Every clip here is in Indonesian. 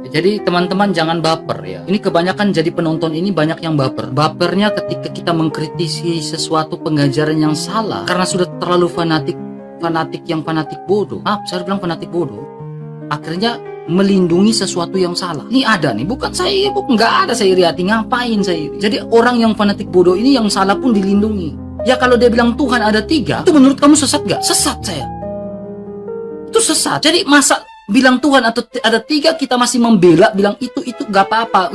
Jadi teman-teman jangan baper ya. Ini kebanyakan jadi penonton ini banyak yang baper. Bapernya ketika kita mengkritisi sesuatu pengajaran yang salah karena sudah terlalu fanatik bodoh. Saya bilang fanatik bodoh. Akhirnya melindungi sesuatu yang salah. Ini ada nih, bukan saya, nggak ada saya iri hati, ngapain saya iri. Jadi orang yang fanatik bodoh ini yang salah pun dilindungi. Ya kalau dia bilang Tuhan ada 3, itu menurut kamu sesat gak? Sesat saya. Itu sesat. Jadi masa bilang Tuhan atau ada 3 kita masih membela, bilang itu gak apa-apa.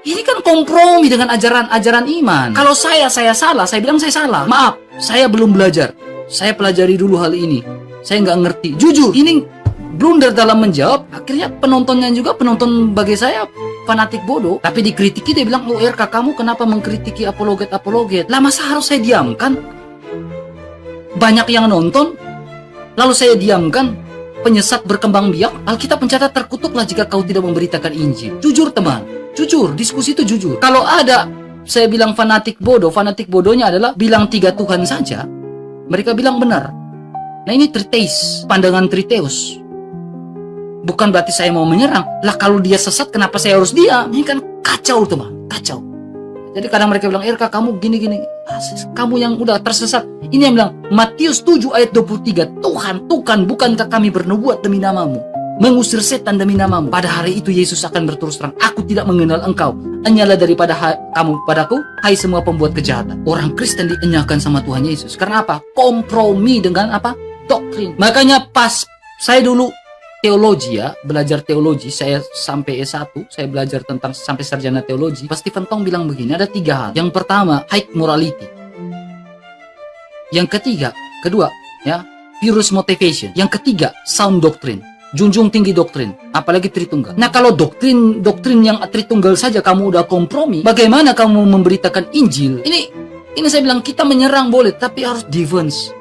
Ini kan kompromi dengan ajaran iman. Kalau saya salah, saya bilang saya salah. Maaf, saya belum belajar. Saya pelajari dulu hal ini. Saya nggak ngerti. Jujur, ini blunder dalam menjawab. Akhirnya penontonnya juga penonton bagi saya fanatik bodoh. Tapi dikritiki dia bilang, oh RK kamu kenapa mengkritiki apologet? Lah masa harus saya diamkan? Banyak yang nonton, lalu saya diamkan. Penyesat berkembang biak. Alkitab mencatat terkutuklah jika kau tidak memberitakan Injil. Jujur teman, jujur, diskusi itu jujur. Kalau ada saya bilang fanatik bodohnya adalah bilang 3 Tuhan saja. Mereka bilang benar. Nah ini triteis, pandangan triteus. Bukan berarti saya mau menyerang. Lah kalau dia sesat kenapa saya harus diam? Ini kan kacau teman, kacau. Jadi kadang mereka bilang, RK kamu gini-gini. Kamu yang udah tersesat. Ini yang bilang, Matius 7 ayat 23. Tuhan, bukankah kami bernubuat demi namamu? Mengusir setan demi namamu. Pada hari itu Yesus akan berterus terang, aku tidak mengenal engkau. Enyalah daripada kamu padaku, hai semua pembuat kejahatan. Orang Kristen dienyahkan sama Tuhan Yesus. Karena apa? Kompromi dengan apa? Doktrin. Makanya pas saya dulu teologi ya, belajar teologi, saya sampai S1, saya belajar tentang sampai sarjana teologi. Pas Stephen Tong bilang begini, ada 3 hal. Yang pertama, high morality. Yang kedua, ya, purest motivation. Yang ketiga, sound doctrine. Junjung tinggi doktrin, apalagi Tritunggal. Nah kalau doktrin yang Tritunggal saja kamu udah kompromi, bagaimana kamu memberitakan Injil? Ini saya bilang kita menyerang boleh, tapi harus defense.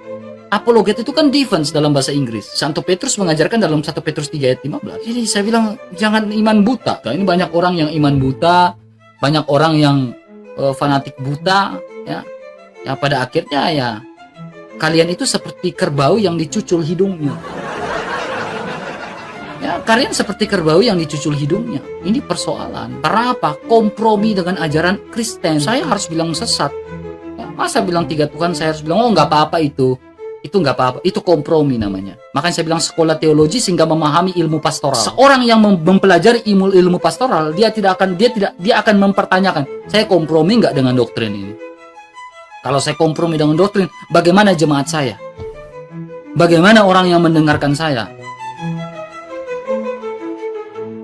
Apologet itu kan defense dalam bahasa Inggris. Santo Petrus mengajarkan dalam 1 Petrus 3 ayat 15. Jadi saya bilang jangan iman buta. Nah, ini banyak orang yang iman buta, banyak orang yang fanatik buta, ya. Ya pada akhirnya ya kalian itu seperti kerbau yang dicucul hidungnya. Ya, kalian seperti kerbau yang dicucul hidungnya. Ini persoalan. Karena apa? Kompromi dengan ajaran Kristen. Saya harus bilang sesat. Ya, masa bilang 3 Tuhan, saya harus bilang, oh nggak apa-apa itu. Itu nggak apa-apa. Itu kompromi namanya. Makanya saya bilang sekolah teologi sehingga memahami ilmu pastoral. Seorang yang mempelajari ilmu pastoral, dia akan mempertanyakan, saya kompromi nggak dengan doktrin ini? Kalau saya kompromi dengan doktrin, bagaimana jemaat saya? Bagaimana orang yang mendengarkan saya?